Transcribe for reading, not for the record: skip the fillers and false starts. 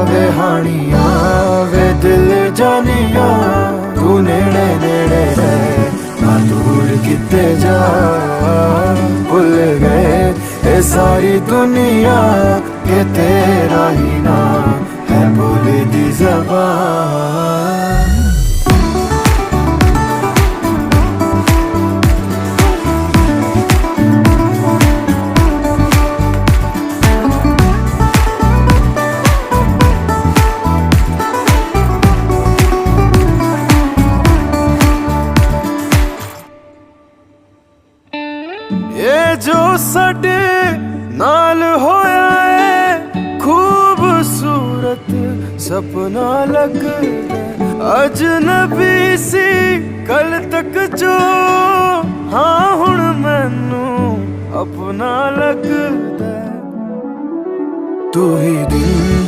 वे हानिया वे दिल जानिया, तू नेड़े नेड़े रहे ना दूर किते जा। भुल गए ये सारी दुनिया के तेरा ही नाम है बोले दी ज़बान। ये जो साडे नाल होया है खूबसूरत सपना लगदा, अजनबी सी कल तक जो, हाँ हुण मैनू अपना लगदा। तू ही दिन